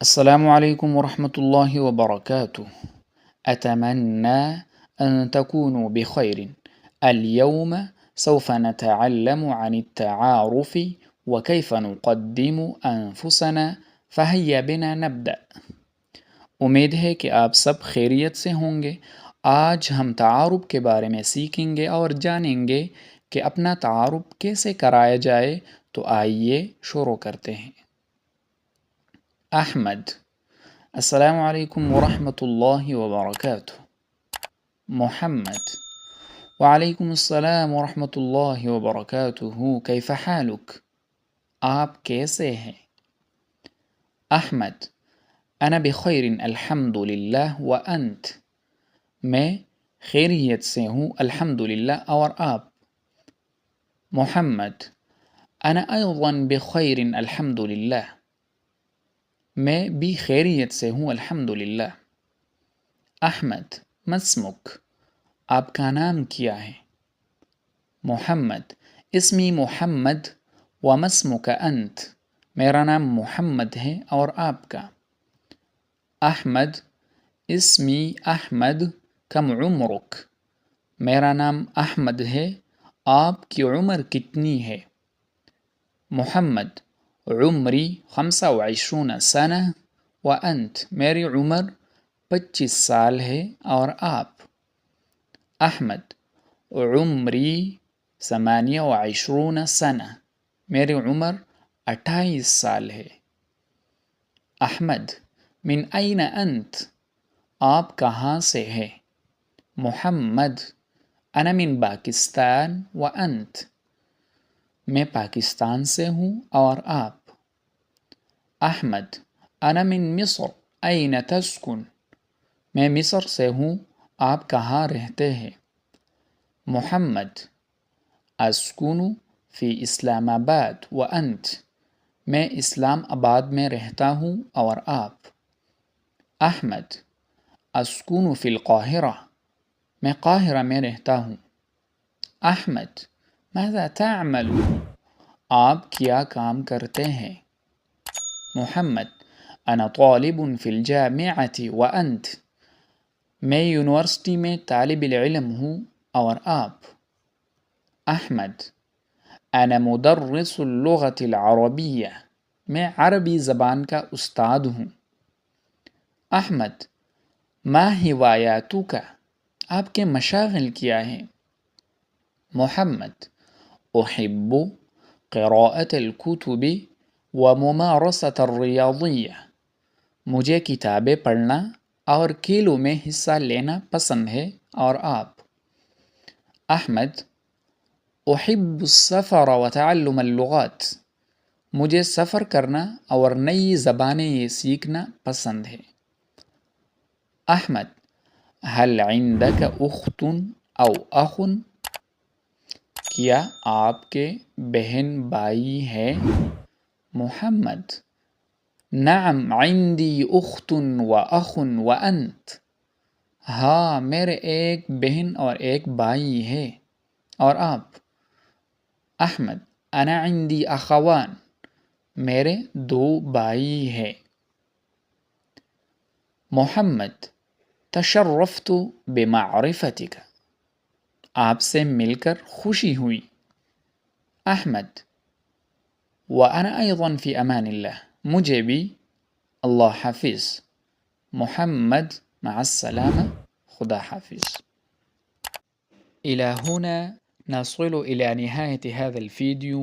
السلام عليكم ورحمة الله وبركاته. أتمنى أن تكونوا بخير. اليوم سوف نتعلم عن التعارف وكيف نقدم أنفسنا، فهيا بنا نبدأ. امید ہے کہ آپ سب خیریت سے ہوں گے۔ آج ہم تعارف کے بارے میں سیکھیں گے اور جانیں گے کہ اپنا تعارف کیسے کرایا جائے، تو آئیے شروع کرتے ہیں۔ احمد، السلام علیکم ورحمۃ اللہ وبرکاتہ۔ محمد، وعلیکم السلام ورحمۃ اللہ وبرکاتہ، کیف حالک؟ آپ کیسے ہیں؟ احمد، انا بخیر الحمد للہ وانت؟ میں خیریت سے ہوں الحمد للہ، اور آپ؟ محمد، انا ایضا بخیر الحمد للہ، میں بھی خیریت سے ہوں الحمد للہ۔ احمد، ما اسمک؟ آپ کا نام کیا ہے؟ محمد، اسمی محمد، وما اسمک انت؟ میرا نام محمد ہے، اور آپ کا؟ احمد، اسمی احمد، کم عمرک؟ میرا نام احمد ہے، آپ کی عمر کتنی ہے؟ محمد، عمری 25 سنہ، وانت؟ میری عمر 25 سال ہے، اور آپ؟ احمد، عمری 28 سنہ، میری عمر 28 سال ہے۔ احمد، من این انت؟ آپ کہاں سے ہے؟ محمد، انا من پاکستان، وانت؟ میں پاکستان سے ہوں، اور آپ؟ احمد، انا من مصر، این تسکن؟ میں مصر سے ہوں، آپ کہاں رہتے ہیں؟ محمد، اسکن فی اسلام آباد، وانت؟ میں اسلام آباد میں رہتا ہوں، اور آپ؟ احمد، اسکن فی القاہرہ؟ میں قاہرہ میں رہتا ہوں۔ احمد، ماذا تعمل؟ آپ کیا کام کرتے ہیں؟ محمد، انا طالب فی الجامعۃ، وانت؟ میں یونیورسٹی میں طالب العلم ہوں، اور آپ؟ احمد، انا مدرس اللغة العربیہ، میں عربی زبان کا استاد ہوں۔ احمد، ما ہواياتک؟ آپ کے مشاغل کیا ہیں؟ محمد، احب قراءة الكتب وممارسة الریاضیہ، مجھے کتابیں پڑھنا اور کھیلوں میں حصہ لینا پسند ہے، اور آپ؟ احمد، احب السفر وتعلم اللغات، مجھے سفر کرنا اور نئی زبانیں سیکھنا پسند ہے۔ احمد، هل عندك اخت او اخ؟ کیا آپ کے بہن بھائی ہیں؟ محمد، نعم عندي اخت واخ وانت؟ ہاں، میرے ایک بہن اور ایک بھائی ہے، اور آپ؟ احمد، انا عندي اخوان، میرے 2 بھائی ہیں۔ محمد، تشرفت بمعرفتک، آپ سے مل کر خوشی ہوئی۔ احمد، وانا ایضا فی امان اللہ، مجھے بھی، اللہ حافظ۔ محمد، مع السلامة، خدا حافظ۔ إلى هنا نصل إلى نهاية هذا الفيديو.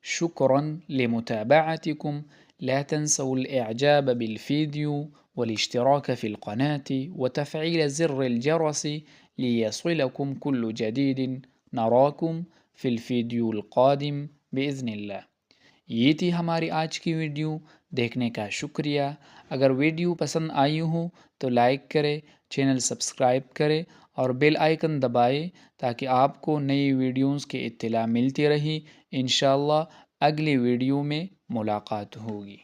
شكرا لمتابعتكم. لا تنسوا الإعجاب بالفيديو والاشتراك في القناة وتفعيل زر الجرس ليصلكم كل جديد. نراكم في الفيديو القادم بإذن اللہ۔ یہ تھی ہماری آج کی ویڈیو، دیکھنے کا شکریہ۔ اگر ویڈیو پسند آئی ہو تو لائک کرے، چینل سبسکرائب کرے اور بیل آئیکن دبائے تاکہ آپ کو نئی ویڈیوز کی اطلاع ملتی رہی۔ انشاءاللہ اگلی ویڈیو میں ملاقات ہوگی۔